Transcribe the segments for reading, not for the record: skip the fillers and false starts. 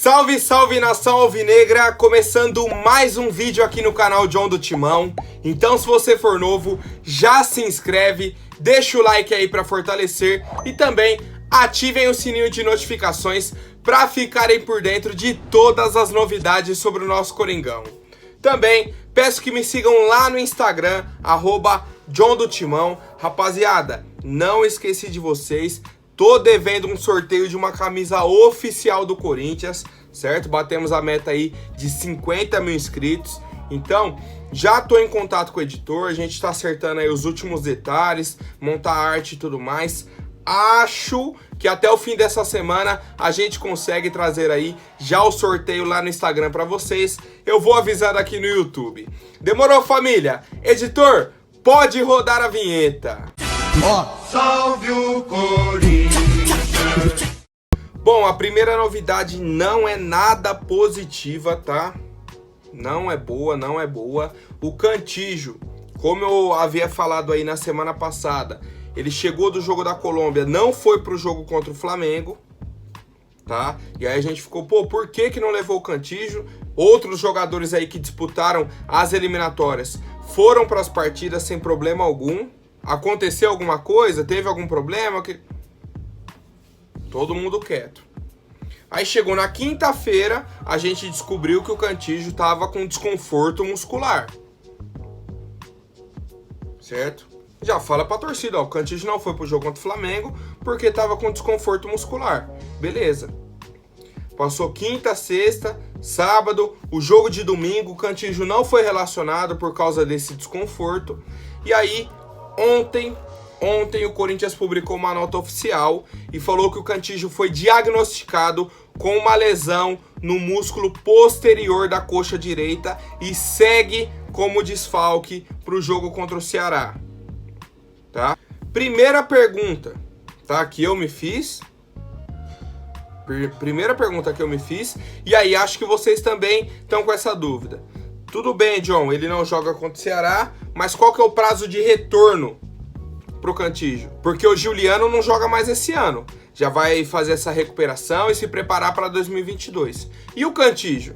Salve, salve nação alvinegra, começando mais um vídeo aqui no canal John do Timão. Então se você for novo, já se inscreve, deixa o like aí para fortalecer e também ativem o sininho de notificações para ficarem por dentro de todas as novidades sobre o nosso Coringão. Também peço que me sigam lá no Instagram, @John do Timão. Rapaziada, não esqueci de vocês. Tô devendo um sorteio de uma camisa oficial do Corinthians, certo? Batemos a meta aí de 50 mil inscritos. Então, já tô em contato com o editor, a gente tá acertando aí os últimos detalhes, montar arte e tudo mais. Acho que até o fim dessa semana a gente consegue trazer aí já o sorteio lá no Instagram pra vocês. Eu vou avisar aqui no YouTube. Demorou, família? Editor, pode rodar a vinheta. Salve o Corinthians! Bom, a primeira novidade não é nada positiva, tá? Não é boa, não é boa. O Cantillo, como eu havia falado aí na semana passada, ele chegou do jogo da Colômbia, não foi pro jogo contra o Flamengo, tá? E aí a gente ficou, pô, por que não levou o Cantillo? Outros jogadores aí que disputaram as eliminatórias foram para as partidas sem problema algum. Aconteceu alguma coisa? Teve algum problema? Todo mundo quieto. Aí chegou na quinta-feira, a gente descobriu que o Cantillo estava com desconforto muscular. Certo? Já fala pra torcida, ó, o Cantillo não foi pro jogo contra o Flamengo porque estava com desconforto muscular. Beleza. Passou quinta, sexta, sábado, o jogo de domingo, o Cantillo não foi relacionado por causa desse desconforto. E aí, Ontem o Corinthians publicou uma nota oficial e falou que o Cantillo foi diagnosticado com uma lesão no músculo posterior da coxa direita e segue como desfalque para o jogo contra o Ceará. Tá? Primeira pergunta, tá? Que eu me fiz. Primeira pergunta que eu me fiz. E aí acho que vocês também estão com essa dúvida. Tudo bem, John, ele não joga contra o Ceará, mas qual que é o prazo de retorno pro Cantillo? Porque o Giuliano não joga mais esse ano. Já vai fazer essa recuperação e se preparar para 2022. E o Cantillo?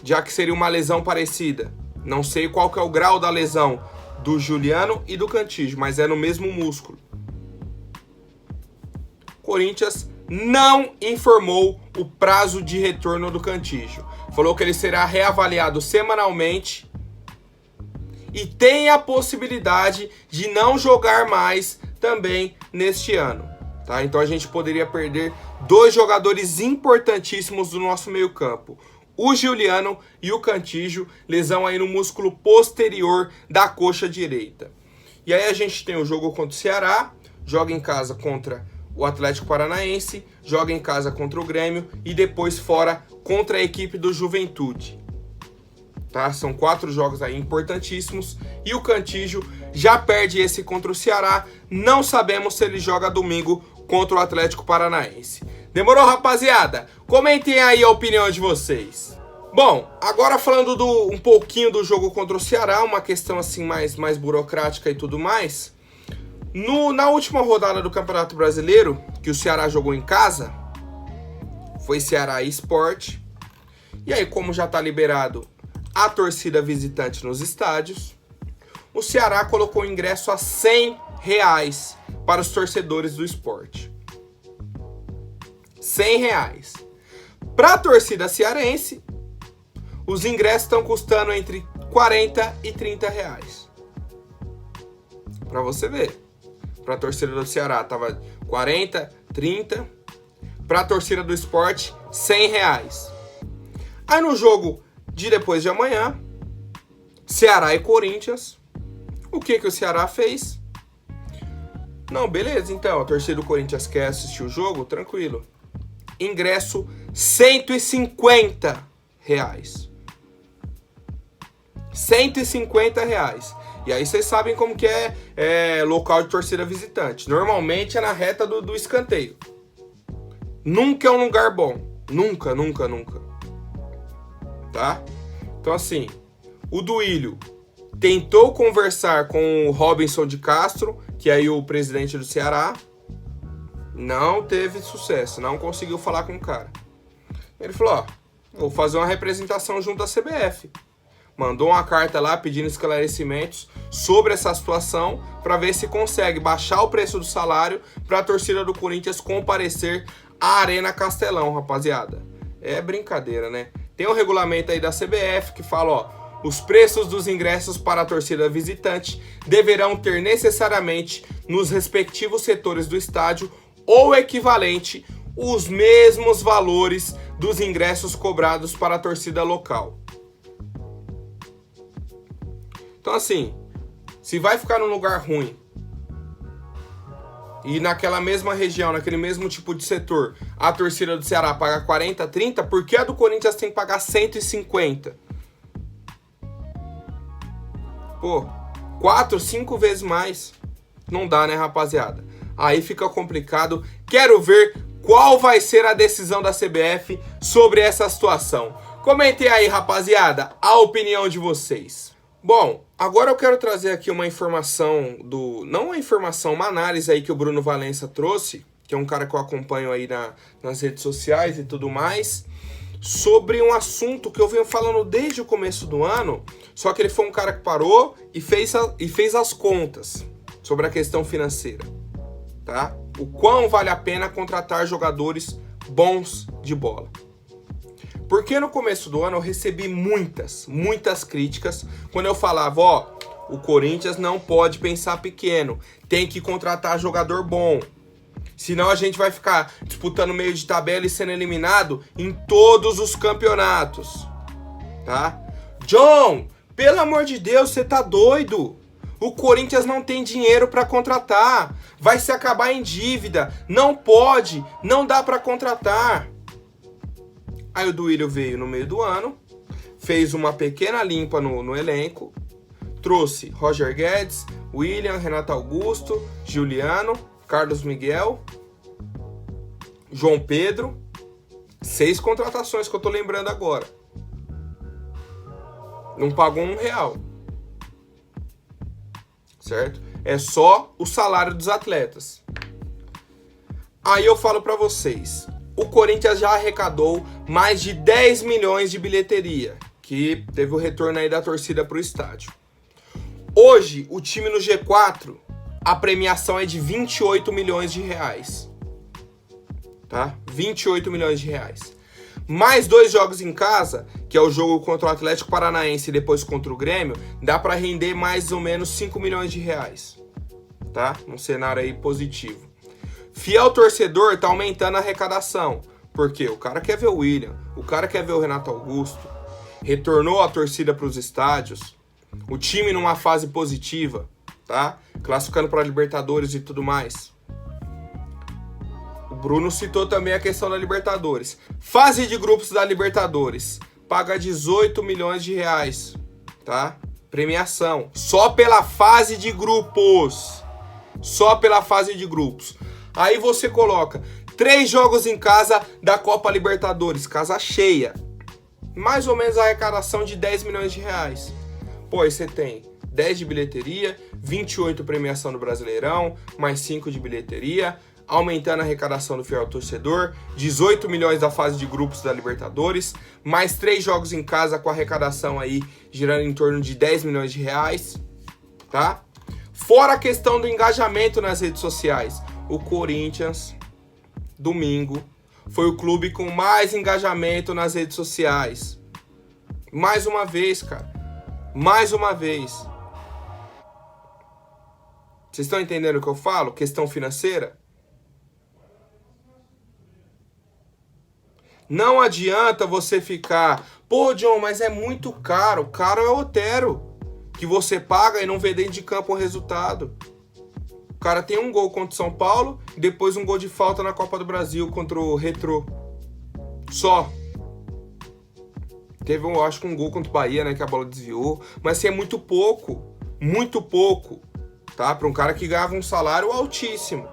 Já que seria uma lesão parecida. Não sei qual que é o grau da lesão do Giuliano e do Cantillo, mas é no mesmo músculo. Corinthians não informou o prazo de retorno do Cantillo. Falou que ele será reavaliado semanalmente e tem a possibilidade de não jogar mais também neste ano, tá? Então a gente poderia perder dois jogadores importantíssimos do nosso meio-campo, o Giuliano e o Cantillo, lesão aí no músculo posterior da coxa direita. E aí a gente tem o jogo contra o Ceará, joga em casa contra o Atlético Paranaense, joga em casa contra o Grêmio e depois fora contra a equipe do Juventude. Tá? São 4 jogos aí importantíssimos e o Cantillo já perde esse contra o Ceará. Não sabemos se ele joga domingo contra o Atlético Paranaense. Demorou, rapaziada? Comentem aí a opinião de vocês. Bom, agora falando um pouquinho do jogo contra o Ceará, uma questão assim mais burocrática e tudo mais. Na última rodada do Campeonato Brasileiro, que o Ceará jogou em casa, foi Ceará e Sport. E aí, como já tá liberado a torcida visitante nos estádios, o Ceará colocou o ingresso a R$100 para os torcedores do Sport. R$100. Para a torcida cearense, os ingressos estão custando entre R$40 e R$30. Para você ver. Para a torcida do Ceará tava 40, 30. Para a torcida do Sport, R$100. Aí no jogo de depois de amanhã, Ceará e Corinthians, o que o Ceará fez? Não, beleza, então, a torcida do Corinthians quer assistir o jogo? Tranquilo. Ingresso R$150. R$150. E aí vocês sabem como que é local de torcida visitante. Normalmente é na reta do escanteio. Nunca é um lugar bom. Nunca. Tá? Então assim, o Duílio tentou conversar com o Robinson de Castro, que é aí o presidente do Ceará. Não teve sucesso, não conseguiu falar com o cara. Ele falou, ó, Vou fazer uma representação junto à CBF. Mandou uma carta lá pedindo esclarecimentos sobre essa situação para ver se consegue baixar o preço do salário para a torcida do Corinthians comparecer à Arena Castelão, rapaziada. É brincadeira, né? Tem um regulamento aí da CBF que fala, ó, os preços dos ingressos para a torcida visitante deverão ter necessariamente nos respectivos setores do estádio ou equivalente os mesmos valores dos ingressos cobrados para a torcida local. Então assim, se vai ficar num lugar ruim e naquela mesma região, naquele mesmo tipo de setor, a torcida do Ceará paga 40, 30, por que a do Corinthians tem que pagar 150? Pô, 4, 5 vezes mais. Não dá, né, rapaziada? Aí fica complicado. Quero ver qual vai ser a decisão da CBF sobre essa situação. Comentem aí, rapaziada, a opinião de vocês. Bom, agora eu quero trazer aqui uma informação não uma informação, uma análise aí que o Bruno Valença trouxe, que é um cara que eu acompanho aí nas redes sociais e tudo mais, sobre um assunto que eu venho falando desde o começo do ano, só que ele foi um cara que parou e fez as contas sobre a questão financeira, tá? O quão vale a pena contratar jogadores bons de bola. Porque no começo do ano eu recebi muitas críticas quando eu falava, ó, o Corinthians não pode pensar pequeno, tem que contratar jogador bom. Senão a gente vai ficar disputando meio de tabela e sendo eliminado em todos os campeonatos, tá? John, pelo amor de Deus, você tá doido? O Corinthians não tem dinheiro para contratar, vai se acabar em dívida, não pode, não dá para contratar. Aí o Duílio veio no meio do ano, fez uma pequena limpa no elenco, trouxe Roger Guedes, William, Renato Augusto, Juliano, Carlos Miguel, João Pedro, 6 contratações que eu tô lembrando agora. Não pagou R$1, certo? É só o salário dos atletas. Aí eu falo pra vocês, o Corinthians já arrecadou mais de 10 milhões de bilheteria, que teve o retorno aí da torcida pro estádio. Hoje, o time no G4, a premiação é de 28 milhões de reais. Tá? 28 milhões de reais. Mais 2 jogos em casa, que é o jogo contra o Atlético Paranaense e depois contra o Grêmio, dá para render mais ou menos 5 milhões de reais. Tá? Um cenário aí positivo. Fiel torcedor tá aumentando a arrecadação. Porque o cara quer ver o William, o cara quer ver o Renato Augusto. Retornou a torcida para os estádios. O time numa fase positiva, tá? Classificando para a Libertadores e tudo mais. O Bruno citou também a questão da Libertadores. Fase de grupos da Libertadores. Paga 18 milhões de reais, tá? Premiação. Só pela fase de grupos. Só pela fase de grupos. Aí você coloca 3 jogos em casa da Copa Libertadores. Casa cheia. Mais ou menos a arrecadação de 10 milhões de reais. Pô, aí você tem 10 de bilheteria, 28 premiação do Brasileirão, mais 5 de bilheteria, aumentando a arrecadação do fiel torcedor, 18 milhões da fase de grupos da Libertadores, mais 3 jogos em casa com arrecadação aí girando em torno de 10 milhões de reais, tá? Fora a questão do engajamento nas redes sociais. O Corinthians, domingo, foi o clube com mais engajamento nas redes sociais. Mais uma vez, cara. Mais uma vez. Vocês estão entendendo o que eu falo? Questão financeira? Não adianta você ficar... Pô, John, mas é muito caro. Caro é o Otero, que você paga e não vê dentro de campo o resultado. O cara tem um gol contra o São Paulo e depois um gol de falta na Copa do Brasil contra o Retrô. Só. Teve, eu acho que um gol contra o Bahia, né, que a bola desviou. Mas assim, é muito pouco. Muito pouco. Tá? Para um cara que ganhava um salário altíssimo.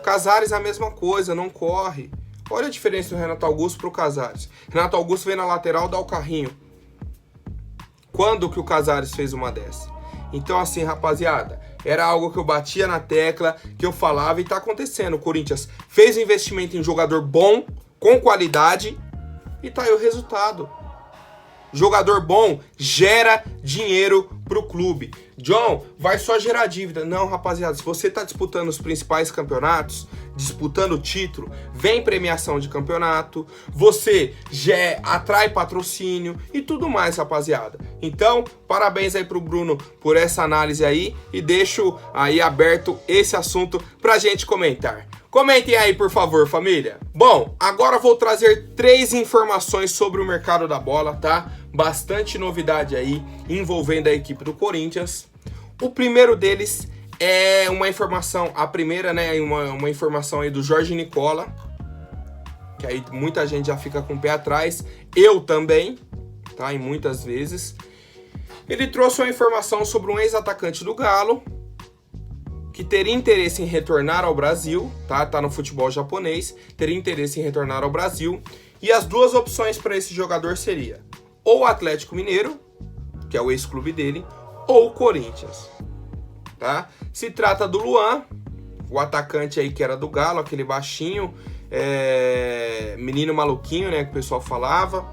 Casares a mesma coisa, não corre. Olha a diferença do Renato Augusto pro Casares. Renato Augusto vem na lateral, dá o carrinho. Quando que o Casares fez uma dessa? Então assim, rapaziada, era algo que eu batia na tecla, que eu falava e tá acontecendo. O Corinthians fez investimento em jogador bom, com qualidade, E tá aí o resultado. Jogador bom gera dinheiro pro clube. John, vai só gerar dívida. Não, rapaziada, se você tá disputando os principais campeonatos, disputando o título, vem premiação de campeonato, você já atrai patrocínio e tudo mais, rapaziada. Então, parabéns aí pro Bruno por essa análise aí e deixo aí aberto esse assunto pra gente comentar. Comentem aí, por favor, família. Bom, agora vou trazer 3 informações sobre o mercado da bola, tá? Bastante novidade aí envolvendo a equipe do Corinthians. O primeiro deles é uma informação, a primeira, né, uma informação aí do Jorge Nicola, que aí muita gente já fica com o pé atrás, eu também, tá? E muitas vezes. Ele trouxe uma informação sobre um ex-atacante do Galo, que teria interesse em retornar ao Brasil, tá? Tá no futebol japonês, teria interesse em retornar ao Brasil. E as 2 opções para esse jogador seria ou o Atlético Mineiro, que é o ex-clube dele, ou o Corinthians, tá? Se trata do Luan, o atacante aí que era do Galo, aquele baixinho, menino maluquinho, né, que o pessoal falava,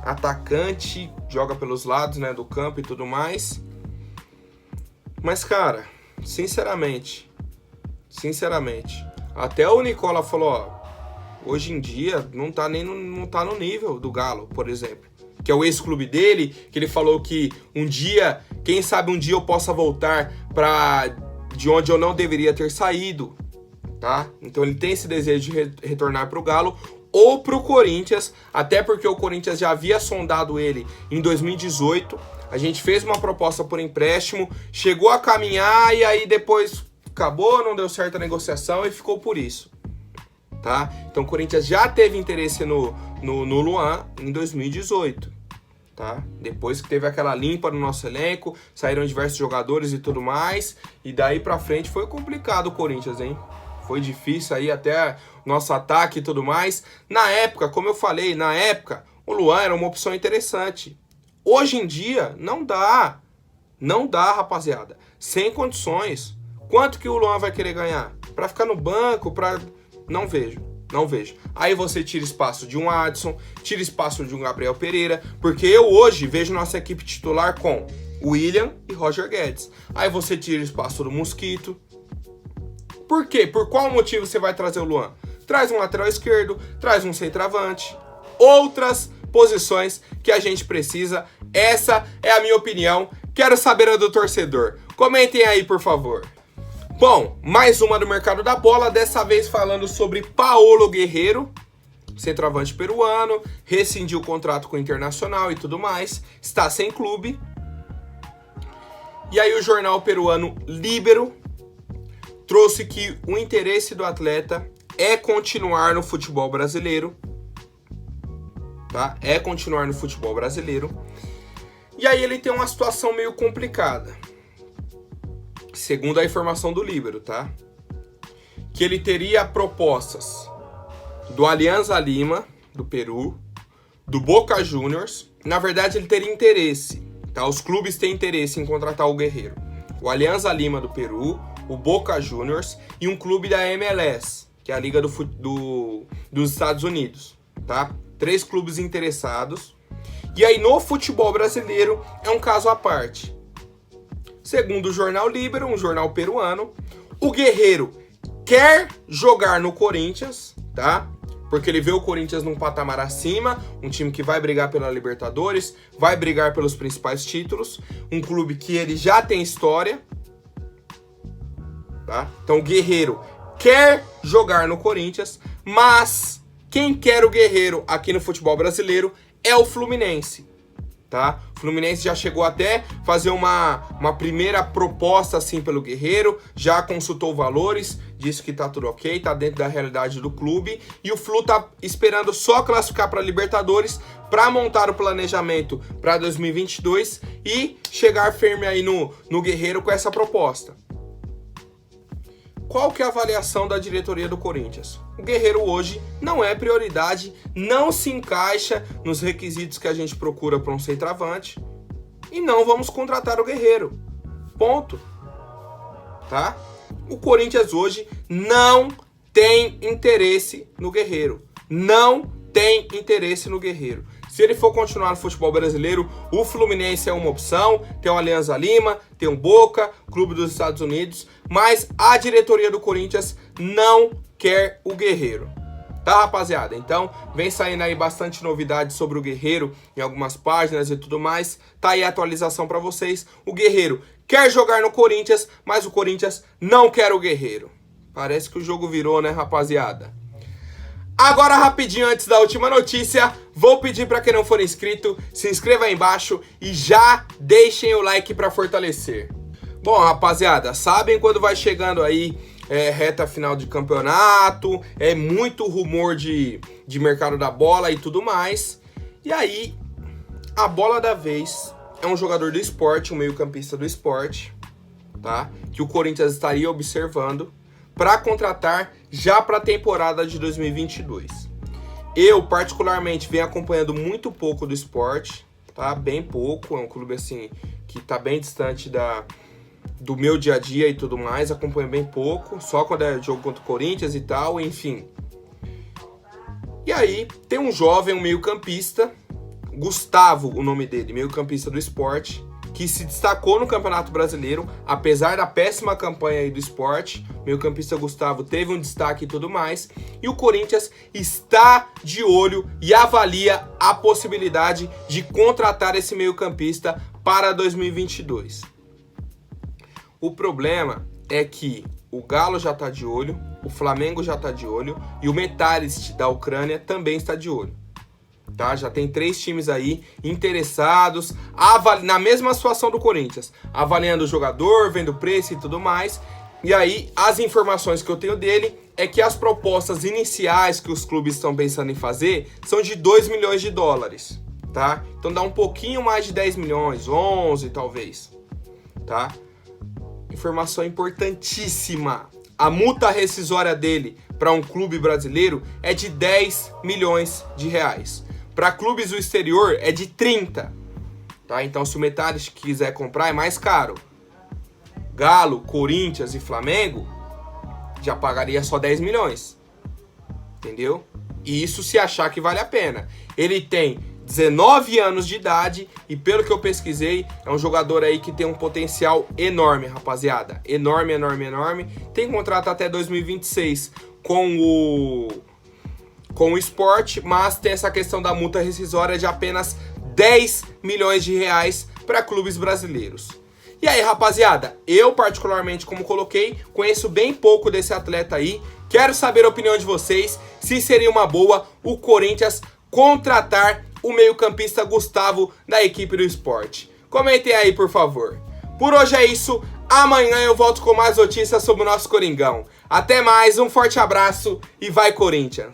atacante, joga pelos lados, né, do campo e tudo mais. Mas, cara, sinceramente, até o Nicola falou, ó, hoje em dia não tá no nível do Galo, por exemplo, que é o ex-clube dele, que ele falou que um dia, quem sabe um dia eu possa voltar de onde eu não deveria ter saído, tá? Então ele tem esse desejo de retornar pro Galo ou pro Corinthians, até porque o Corinthians já havia sondado ele em 2018, a gente fez uma proposta por empréstimo, chegou a caminhar e aí depois acabou, não deu certo a negociação e ficou por isso, tá? Então o Corinthians já teve interesse no Luan em 2018, tá? Depois que teve aquela limpa no nosso elenco, saíram diversos jogadores e tudo mais, e daí pra frente foi complicado o Corinthians, hein? Foi difícil aí até nosso ataque e tudo mais. Na época, como eu falei, o Luan era uma opção interessante. Hoje em dia, não dá, rapaziada. Sem condições. Quanto que o Luan vai querer ganhar? Pra ficar no banco, Não vejo. Aí você tira espaço de um Adson, tira espaço de um Gabriel Pereira, porque eu hoje vejo nossa equipe titular com William e Roger Guedes. Aí você tira espaço do Mosquito. Por quê? Por qual motivo você vai trazer o Luan? Traz um lateral esquerdo, traz um centroavante, outras posições que a gente precisa. Essa é a minha opinião. Quero saber a do torcedor. Comentem aí, por favor. Bom, mais uma do mercado da bola, dessa vez falando sobre Paolo Guerreiro, centroavante peruano, rescindiu o contrato com o Internacional e tudo mais, está sem clube. E aí o jornal peruano Libero trouxe que o interesse do atleta é continuar no futebol brasileiro, tá? É continuar no futebol brasileiro. E aí ele tem uma situação meio complicada, segundo a informação do Libero, tá? Que ele teria propostas do Alianza Lima, do Peru, do Boca Juniors. Na verdade, ele teria interesse, tá? Os clubes têm interesse em contratar o Guerreiro. O Alianza Lima, do Peru, o Boca Juniors e um clube da MLS, que é a Liga dos Estados Unidos, tá? 3 clubes interessados. E aí, no futebol brasileiro, é um caso à parte. Segundo o jornal Libero, um jornal peruano, o Guerreiro quer jogar no Corinthians, tá? Porque ele vê o Corinthians num patamar acima, um time que vai brigar pela Libertadores, vai brigar pelos principais títulos, um clube que ele já tem história, tá? Então o Guerreiro quer jogar no Corinthians, mas quem quer o Guerreiro aqui no futebol brasileiro é o Fluminense, tá? O Fluminense já chegou até fazer uma primeira proposta assim pelo Guerreiro, já consultou valores, disse que tá tudo ok, tá dentro da realidade do clube, e o Flu tá esperando só classificar para Libertadores para montar o planejamento para 2022 e chegar firme aí no Guerreiro com essa proposta. Qual que é a avaliação da diretoria do Corinthians? O Guerreiro hoje não é prioridade, não se encaixa nos requisitos que a gente procura para um centroavante e não vamos contratar o Guerreiro. Ponto. Tá? O Corinthians hoje não tem interesse no Guerreiro. Não tem interesse no Guerreiro. Se ele for continuar no futebol brasileiro, o Fluminense é uma opção, tem o Alianza Lima, tem o Boca, Clube dos Estados Unidos, mas a diretoria do Corinthians não quer o Guerreiro. Tá, rapaziada? Então, vem saindo aí bastante novidade sobre o Guerreiro em algumas páginas e tudo mais. Tá aí a atualização pra vocês. O Guerreiro quer jogar no Corinthians, mas o Corinthians não quer o Guerreiro. Parece que o jogo virou, né, rapaziada? Agora, rapidinho, antes da última notícia, vou pedir pra quem não for inscrito, se inscreva aí embaixo e já deixem o like pra fortalecer. Bom, rapaziada, sabem quando vai chegando aí reta final de campeonato, é muito rumor de mercado da bola e tudo mais. E aí, a bola da vez é um jogador do Sport, um meio-campista do Sport, tá? Que o Corinthians estaria observando para contratar já para a temporada de 2022. Eu, particularmente, venho acompanhando muito pouco do Sport, tá? Bem pouco, é um clube assim que tá bem distante do meu dia a dia e tudo mais, acompanho bem pouco, só quando é jogo contra o Corinthians e tal, enfim. E aí, tem um jovem, um meio-campista, Gustavo, o nome dele, meio-campista do Sport, que se destacou no Campeonato Brasileiro, apesar da péssima campanha aí do Sport. Meio-campista Gustavo teve um destaque e tudo mais, e o Corinthians está de olho e avalia a possibilidade de contratar esse meio-campista para 2022. O problema é que o Galo já está de olho, o Flamengo já está de olho e o Metalist da Ucrânia também está de olho. Tá? Já tem 3 times aí interessados, na mesma situação do Corinthians, avaliando o jogador, vendo preço e tudo mais. E aí, as informações que eu tenho dele é que as propostas iniciais que os clubes estão pensando em fazer são de 2 milhões de dólares, tá? Então dá um pouquinho mais de 10 milhões, 11 talvez, tá? Informação importantíssima. A multa rescisória dele para um clube brasileiro é de 10 milhões de reais. Para clubes do exterior é de 30. Tá? Então, se o Metalist quiser comprar, é mais caro. Galo, Corinthians e Flamengo já pagaria só 10 milhões. Entendeu? E isso se achar que vale a pena. Ele tem 19 anos de idade e, pelo que eu pesquisei, é um jogador aí que tem um potencial enorme, rapaziada. Enorme, enorme, enorme. Tem contrato até 2026 com o Sport, mas tem essa questão da multa rescisória de apenas 10 milhões de reais para clubes brasileiros. E aí, rapaziada, eu particularmente, como coloquei, conheço bem pouco desse atleta aí. Quero saber a opinião de vocês, se seria uma boa o Corinthians contratar o meio-campista Gustavo da equipe do Sport. Comentem aí, por favor. Por hoje é isso. Amanhã eu volto com mais notícias sobre o nosso Coringão. Até mais, um forte abraço e vai Corinthians!